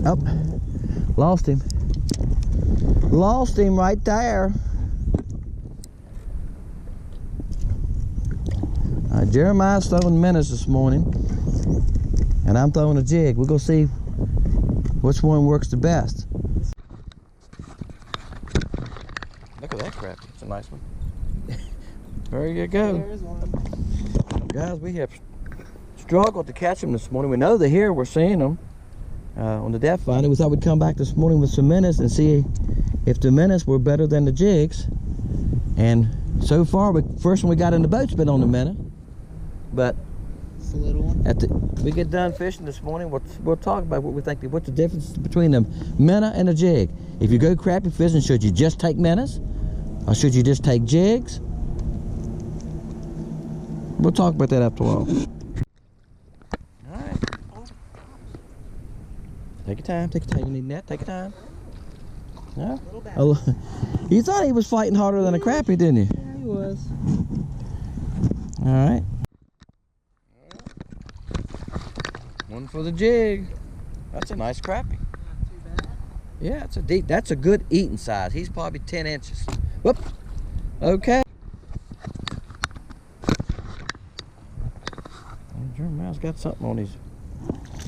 Oh, lost him. Lost him right there. Jeremiah's throwing minnows this morning, and I'm throwing a jig. We're gonna see which one works the best. Look at that crappie. It's a nice one. There you go. There's one. Guys, we have struggled to catch them this morning. We know they're here. We're seeing them on the depth finder. We thought we'd come back this morning with some minnows and see if the minnows were better than the jigs. And so far, the first one we got in the boat's been on the minnow. But it's a little one. We get done fishing this morning, we'll talk about what we think, what's the difference between a minnow and a jig. If you go crappie fishing, should you just take minnows? Or should you just take jigs? We'll talk about that after a while. Alright. Take your time, take your time. You need net, take your time. Yeah. You thought he was fighting harder than a crappie, didn't you? Yeah, he was. Alright. One for the jig. That's a nice crappie. Not too bad. Yeah, it's a deep. That's a good eating size. He's probably 10 inches. Whoop. Okay. Jeremiah's got something on his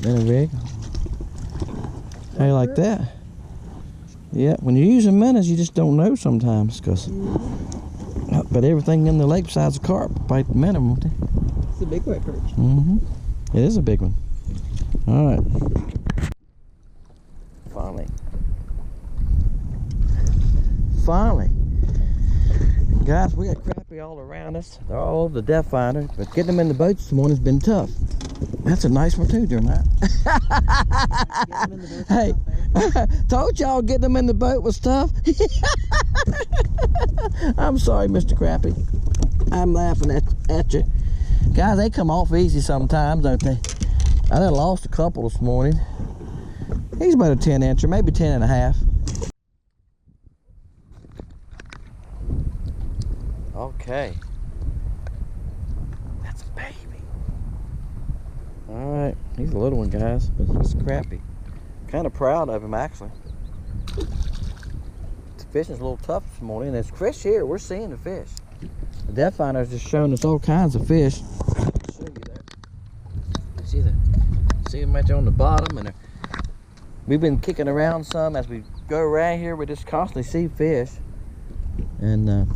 minnow rig. How you like that? Yeah, when you're using minnows, you just don't know sometimes, but everything in the lake besides a carp bite the minnow, won't they? It's a big white perch. Mm-hmm. It is a big one. All right. Finally. Guys, we got crappie all around us. They're all over the depth finder, but getting them in the boats this morning has been tough. That's a nice one too, Jeremiah. Hey, told y'all getting them in the boat was tough. I'm sorry, Mr. Crappie. I'm laughing at you. Guys, they come off easy sometimes, don't they? I done lost a couple this morning. He's about a 10 incher, maybe 10 and a half. Okay. That's a baby. Alright, he's a little one, guys, but he's crappie. Kind of proud of him, actually. The fishing's a little tough this morning. There's fish here. We're seeing the fish. The depth finder's just showing us all kinds of fish. I'll show you that. See them right there on the bottom, and we've been kicking around some as we go around here. We just constantly see fish, and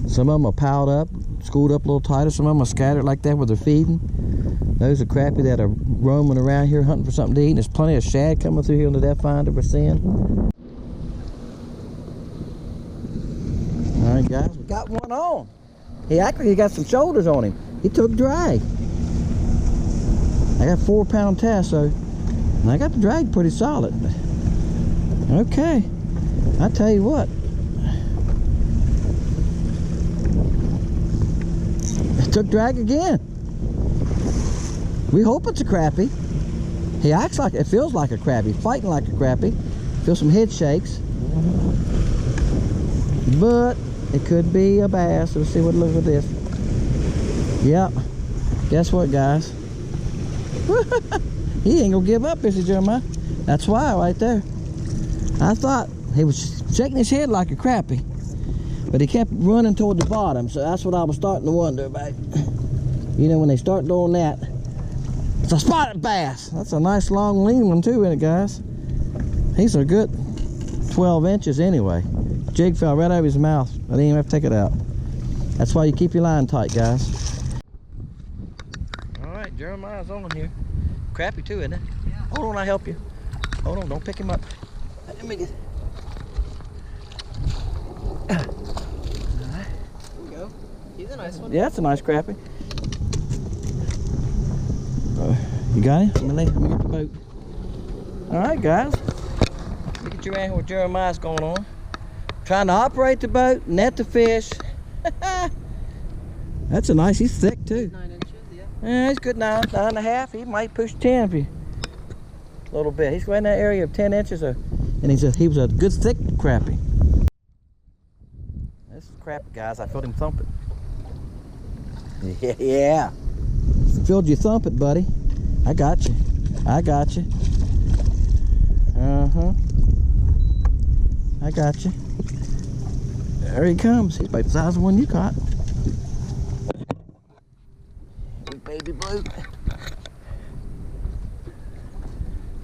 some of them are piled up, schooled up a little tighter. Some of them are scattered like that where they're feeding. Those are crappie that are roaming around here hunting for something to eat. And there's plenty of shad coming through here on the depth finder we're seeing. All right, guys, we got one on. He got some shoulders on him. He took drag. I got 4-pound test, so and I got the drag pretty solid. Okay, I tell you what. It took drag again. We hope it's a crappie. He acts like it feels like a crappie, fighting like a crappie. Feel some head shakes, but it could be a bass. Let's see what looks at this. Yep. Guess what, guys? He ain't gonna give up, is he, Jeremiah? That's why, right there. I thought he was shaking his head like a crappie, but he kept running toward the bottom. So that's what I was starting to wonder about. You know, when they start doing that, it's a spotted bass. That's a nice long lean one too, isn't it, guys? He's a good 12 inches anyway. Jig fell right over his mouth. I didn't even have to take it out. That's why you keep your line tight, guys. All right, Jeremiah's on here. Crappie too, isn't it? Yeah. Hold on, I'll help you. Hold on, don't pick him up. Let me get. There we go. He's a nice one. Yeah, that's a nice crappie. You got it? Let me get the boat. All right, guys. Look at you around here with Jeremiah's going on. Trying to operate the boat, net the fish. That's a nice. He's thick too. 9 inches, yeah. Yeah, he's good 9.5. He might push 10 if you a little bit. He's right in that area of 10 inches, and he was a good thick crappie. This is crappie, guys. I felt him thump it. Yeah. Filled you thump it, buddy. I got you. I got you. I got you. There he comes. He's about the size of the one you caught. Baby blue.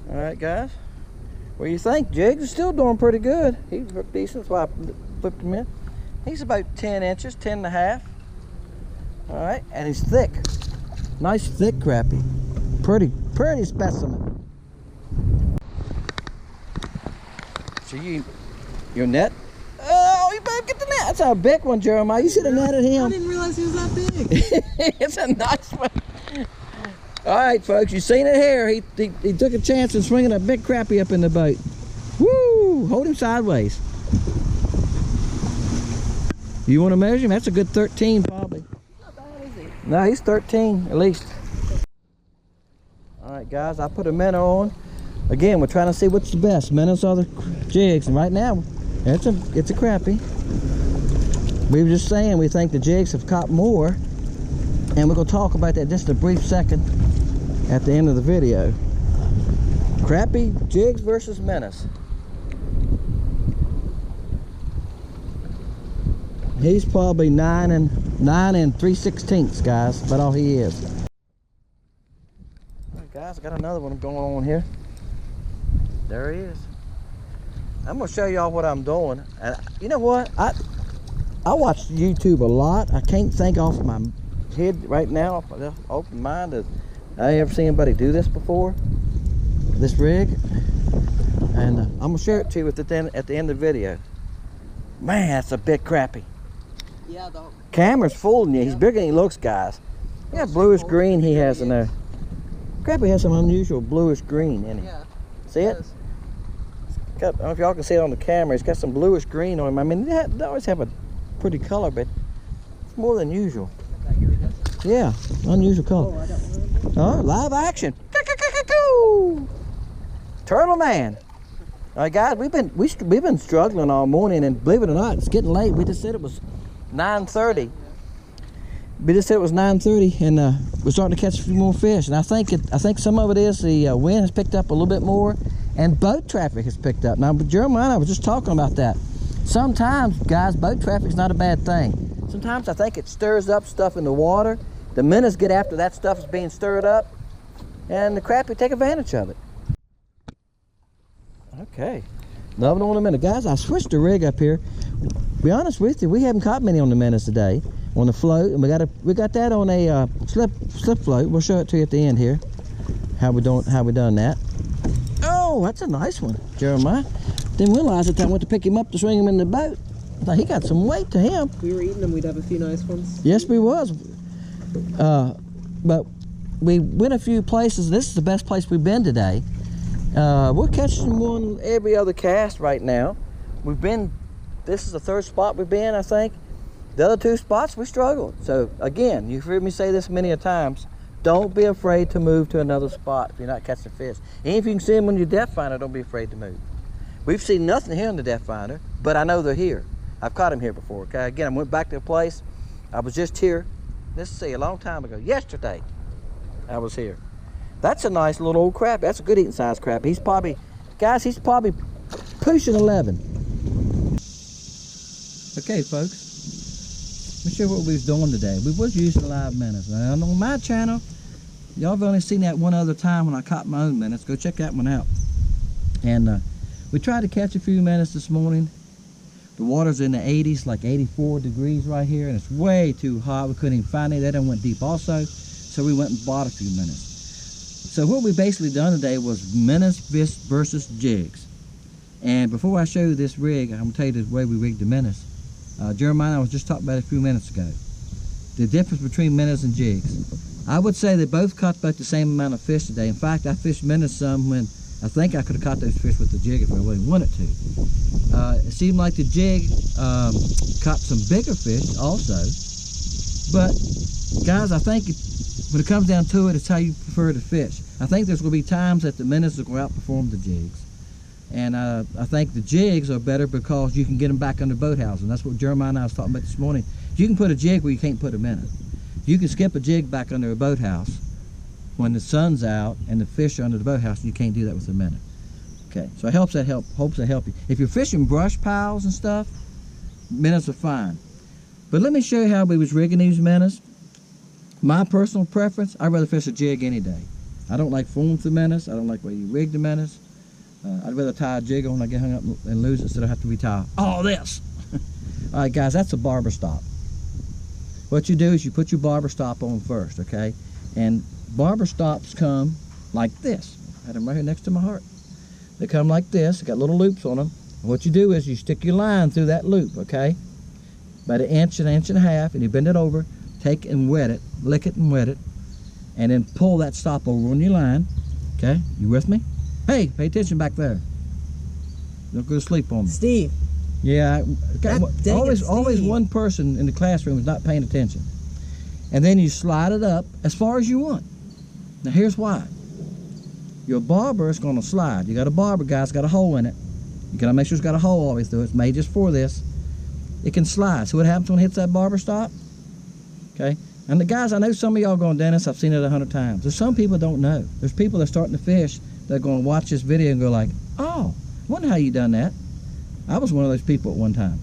All right, guys. What do you think? Jigs is still doing pretty good. He's decent. That's why I flipped him in. He's about 10 inches, 10 and a half. All right, and he's thick. Nice thick crappie. Pretty specimen. So your net? Oh, you better get the net. That's a big one, Jeremiah. You should have netted him. I didn't realize he was that big. It's a nice one. All right, folks, you seen it here. He took a chance in swinging a big crappie up in the boat. Woo! Hold him sideways. You want to measure him? That's a good 13, probably. Not bad, is he? No, he's 13 at least. All right, guys, I put a minnow on. Again, we're trying to see what's the best, minnows or the jigs, and right now it's a crappie. We were just saying we think the jigs have caught more, and we're gonna talk about that just a brief second at the end of the video. Crappie, jigs versus minnows. He's probably 9 and 3/16, guys. About all he is. All right, guys, I got another one going on here. There he is. I'm gonna show y'all what I'm doing. And you know what? I watch YouTube a lot. I can't think off my head right now, off my open mind. I ain't ever seen anybody do this before. This rig, and I'm gonna share it to you at the end of the video. Man, that's a big crappie. Yeah, the Camera's fooling you. He's bigger than he looks, guys. Yeah, bluish green he has in there. Crappie has some unusual bluish green in it. Yeah. See it? I don't know if y'all can see it on the camera. It's got some bluish green on him. I mean, they always have a pretty color, but it's more than usual. Yeah, unusual color. Oh, live action. Turtle man. All right, guys, we've been struggling all morning, and believe it or not, it's getting late. We just said it was 9:30. We just said it was 9:30, and we're starting to catch a few more fish. And I think some of it is the wind has picked up a little bit more, and boat traffic has picked up. Now, Jeremiah and I was just talking about that. Sometimes, guys, boat traffic's not a bad thing. Sometimes I think it stirs up stuff in the water. The minnows get after that stuff is being stirred up, and the crappie take advantage of it. Okay, another one in a minute, guys. I switched the rig up here. Be honest with you, we haven't caught many on the minnows today on the float, and we got that on a slip float. We'll show it to you at the end here. How we done that. Oh, that's a nice one, Jeremiah. Didn't realize that I went to pick him up to swing him in the boat. I thought he got some weight to him. We were eating them, we'd have a few nice ones. Yes, we was. But we went a few places. This is the best place we've been today. We're catching one every other cast right now. This is the third spot we've been, I think. The other two spots we struggled. So again, you've heard me say this many a times. Don't be afraid to move to another spot if you're not catching fish. And if you can see them on your depth finder, don't be afraid to move. We've seen nothing here on the depth finder, but I know they're here. I've caught them here before. Okay, again, I went back to a place. I was just here. Let's see, a long time ago. Yesterday, I was here. That's a nice little old crappie. That's a good eating size crappie. He's probably pushing 11. Okay, folks. Let me show you what we was doing today. We was using live minnows. Now, on my channel, y'all have only seen that one other time when I caught my own minnows. Go check that one out. And we tried to catch a few minnows this morning. The water's in the 80s, like 84 degrees right here, and it's way too hot. We couldn't even find it. That one went deep also, so we went and bought a few minnows. So what we basically done today was minnows versus jigs. And before I show you this rig, I'm going to tell you the way we rigged the minnows. Jeremiah and I was just talking about it a few minutes ago. The difference between minnows and jigs. I would say they both caught about the same amount of fish today. In fact, I fished minnows some when I think I could have caught those fish with the jig if I really wanted to. It seemed like the jig caught some bigger fish also. But guys, I think when it comes down to it, it's how you prefer to fish. I think there's going to be times that the minnows will go outperform the jigs. And I think the jigs are better because you can get them back under boathouse. And that's what Jeremiah and I was talking about this morning. You can put a jig where you can't put a minnow. You can skip a jig back under a boathouse when the sun's out and the fish are under the boathouse, and you can't do that with a minnow. Okay, so I hopes that help you. If you're fishing brush piles and stuff, minnows are fine. But let me show you how we was rigging these minnows. My personal preference, I'd rather fish a jig any day. I don't like fooling with the minnows. I don't like the way you rig the minnows. I'd rather tie a jig on when I get hung up and lose it instead of have to retie all this. All right, guys, that's a barber stop. What you do is you put your barber stop on first, okay? And barber stops come like this. I had them right here next to my heart. They come like this. They got little loops on them. And what you do is you stick your line through that loop, okay? About an inch and a half, and you bend it over, take and wet it, lick it and wet it, and then pull that stop over on your line, okay? You with me? Hey, pay attention back there. Don't go to sleep on me. Steve. Yeah, always one person in the classroom is not paying attention. And then you slide it up as far as you want. Now here's why. Your barber is going to slide. You got a barber, guys, got a hole in it. You got to make sure it's got a hole always through it. It's made just for this. It can slide. So what happens when it hits that barber stop? Okay. And the guys, I know some of y'all going, Dennis, I've seen it 100 times. There's some people don't know. There's people that are starting to fish that are going to watch this video and go like, oh, I wonder how you done that. I was one of those people at one time.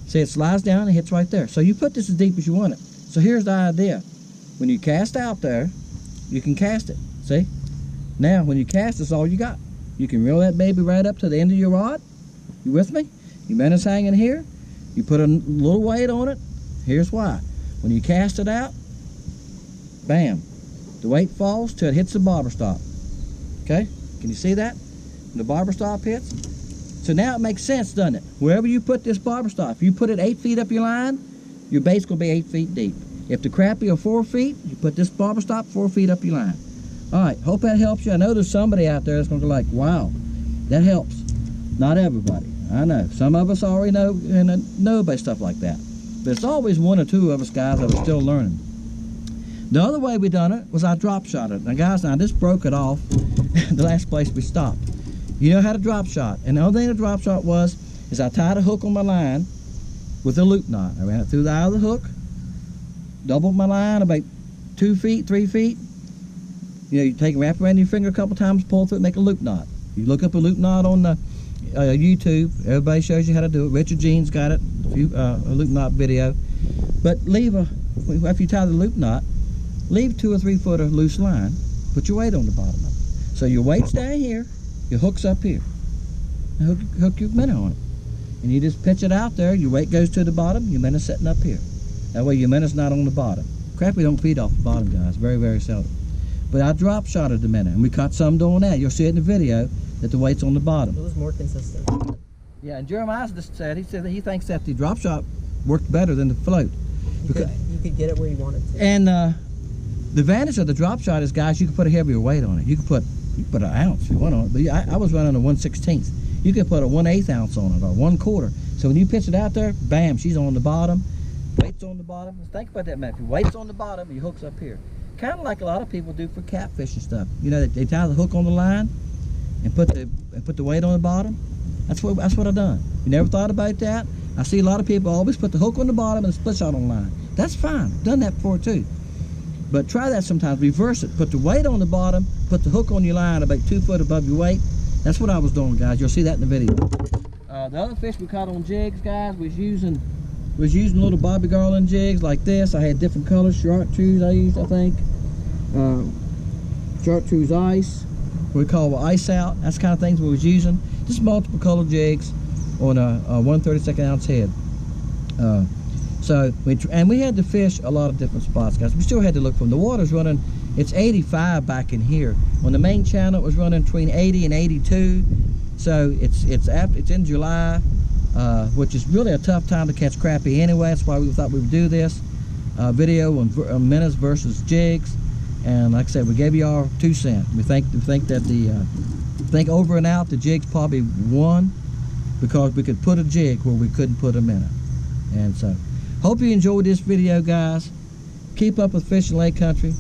See, it slides down and hits right there. So you put this as deep as you want it. So here's the idea. When you cast out there, you can cast it. See? Now, when you cast, that's all you got. You can reel that baby right up to the end of your rod. You with me? Your minnows hanging here. You put a little weight on it. Here's why. When you cast it out, bam, the weight falls till it hits the barber stop. Okay? Can you see that? When the barber stop hits? So now it makes sense, doesn't it? Wherever you put this barber stop, if you put it 8 feet up your line, your bait's going to be 8 feet deep. If the crappie are 4 feet, you put this barber stop 4 feet up your line. All right, hope that helps you. I know there's somebody out there that's going to go like, wow, that helps. Not everybody. I know. Some of us already know about stuff like that. But it's always one or two of us guys that are still learning. The other way we done it was I drop shot it. Now guys, I just broke it off the last place we stopped. You know how to drop shot. And the only thing the drop shot was is I tied a hook on my line with a loop knot. I ran it through the eye of the hook, doubled my line about 2 feet, 3 feet. You know, you take it, wrap it around your finger a couple times, pull through it, make a loop knot. You look up a loop knot on the YouTube. Everybody shows you how to do it. Richard Jean's got it, a loop knot video. But leave after you tie the loop knot, leave 2 or 3 foot of loose line. Put your weight on the bottom of it. So your weight's down here. Your hook's up here. And hook your minnow on it. And you just pitch it out there. Your weight goes to the bottom. Your minnow's sitting up here. That way your minnow's not on the bottom. Crappie don't feed off the bottom, guys. Very, very seldom. But I drop shotted the minnow. And we caught some doing that. You'll see it in the video that the weight's on the bottom. It was more consistent. Yeah, and Jeremiah just said, he said that he thinks that the drop shot worked better than the float. You could get it where you wanted to. And the advantage of the drop shot is, guys, you can put a heavier weight on it. You can put an ounce if you want on it, but I was running a 1/16. You could put a 1/8 ounce on it or 1/4. So when you pitch it out there, bam, she's on the bottom, weight's on the bottom. Just think about that, man. If your weight's on the bottom, your hook's up here. Kind of like a lot of people do for catfish and stuff. You know, they tie the hook on the line and put the weight on the bottom. That's what I've done. You never thought about that? I see a lot of people always put the hook on the bottom and the split shot on the line. That's fine. I've done that before too. But try that sometimes. Reverse it. Put the weight on the bottom. Put the hook on your line about 2 foot above your weight. That's what I was doing, guys. You'll see that in the video. The other fish we caught on jigs, guys, was using little Bobby Garland jigs like this. I had different colors. Chartreuse I used, I think. Chartreuse ice. We call ice out. That's the kind of things we was using. Just multiple color jigs on a 1/32 ounce head. So we had to fish a lot of different spots, guys. We still had to look from the water's running. It's 85 back in here. On the main channel, it was running between 80 and 82. So it's in July, which is really a tough time to catch crappie anyway. That's why we thought we would do this video on minnows versus jigs. And like I said, we gave you our 2 cents. We think that over and out the jigs probably won because we could put a jig where we couldn't put a minnow. And so, hope you enjoyed this video, guys. Keep up with Fishing Lake Country.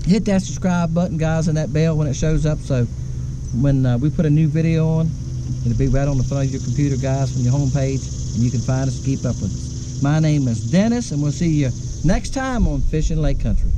Hit that subscribe button, guys, and that bell when it shows up. So when we put a new video on, it'll be right on the front of your computer, guys, from your home page, and you can find us and keep up with us. My name is Dennis, and we'll see you next time on Fishing Lake Country.